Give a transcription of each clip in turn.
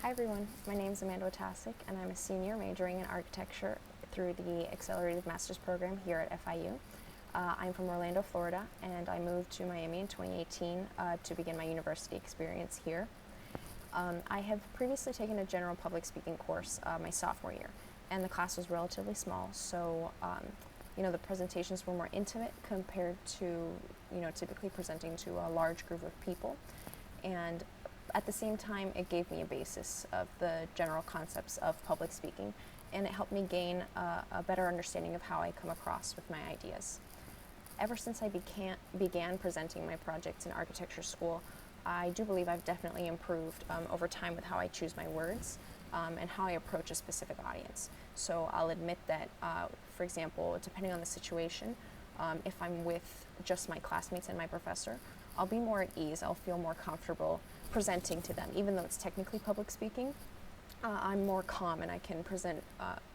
Hi everyone, my name is Amanda Witasic and I'm a senior majoring in architecture through the Accelerated Master's Program here at FIU. I'm from Orlando, Florida, and I moved to Miami in 2018 to begin my university experience here. I have previously taken a general public speaking course my sophomore year, and the class was relatively small, so the presentations were more intimate compared to typically presenting to a large group of people. And at the same time, it gave me a basis of the general concepts of public speaking, and it helped me gain a better understanding of how I come across with my ideas. Ever since I began presenting my projects in architecture school, I do believe I've definitely improved over time with how I choose my words and how I approach a specific audience. So I'll admit that, for example, depending on the situation, if I'm with just my classmates and my professor, I'll be more at ease. I'll feel more comfortable presenting to them. Even though it's technically public speaking, I'm more calm and I can present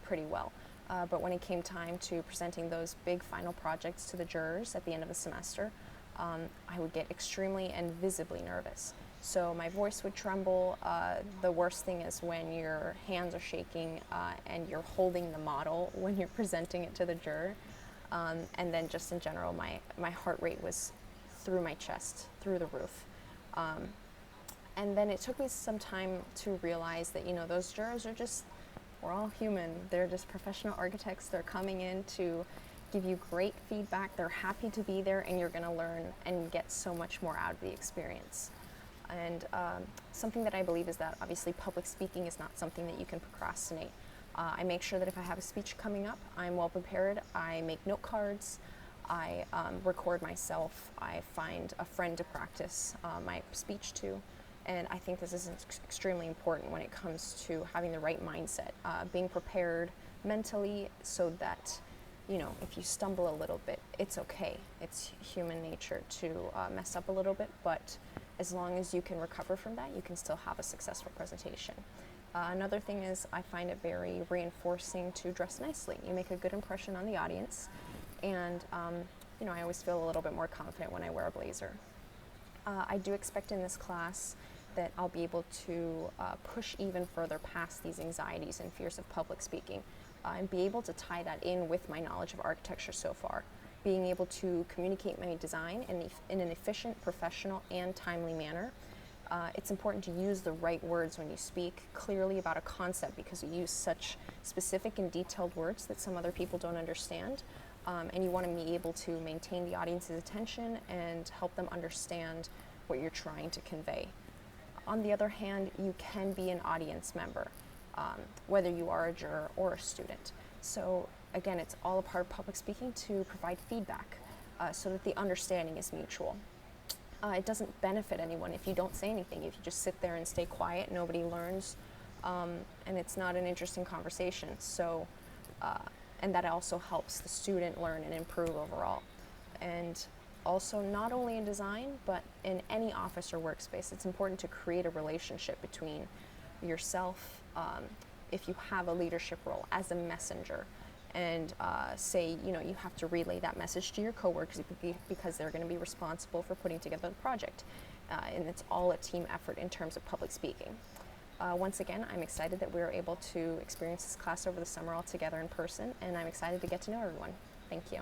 pretty well. But when it came time to presenting those big final projects to the jurors at the end of the semester, I would get extremely and visibly nervous. So my voice would tremble. The worst thing is when your hands are shaking and you're holding the model when you're presenting it to the juror. And then just in general, my heart rate was through my chest, through the roof. And then it took me some time to realize that, those jurors are we're all human. They're just professional architects. They're coming in to give you great feedback. They're happy to be there, and you're going to learn and get so much more out of the experience. And something that I believe is that obviously public speaking is not something that you can procrastinate. I make sure that if I have a speech coming up, I'm well prepared. I make note cards. I record myself. I find a friend to practice my speech to. And I think this is extremely important when it comes to having the right mindset, being prepared mentally so that, if you stumble a little bit, it's okay. It's human nature to mess up a little bit, but as long as you can recover from that, you can still have a successful presentation. Another thing is I find it very reinforcing to dress nicely. You make a good impression on the audience, and I always feel a little bit more confident when I wear a blazer. I do expect in this class that I'll be able to push even further past these anxieties and fears of public speaking and be able to tie that in with my knowledge of architecture so far. Being able to communicate my design in an efficient, professional, and timely manner. It's important to use the right words when you speak clearly about a concept because you use such specific and detailed words that some other people don't understand. And you want to be able to maintain the audience's attention and help them understand what you're trying to convey. On the other hand, you can be an audience member, whether you are a juror or a student. So again, it's all a part of public speaking to provide feedback so that the understanding is mutual. It doesn't benefit anyone if you don't say anything. If you just sit there and stay quiet, nobody learns, and it's not an interesting conversation. So, and that also helps the student learn and improve overall. And also, not only in design, but in any office or workspace, it's important to create a relationship between yourself, if you have a leadership role, as a messenger, and say, you have to relay that message to your coworkers because they're going to be responsible for putting together the project. And it's all a team effort in terms of public speaking. Once again, I'm excited that we were able to experience this class over the summer all together in person, and I'm excited to get to know everyone. Thank you.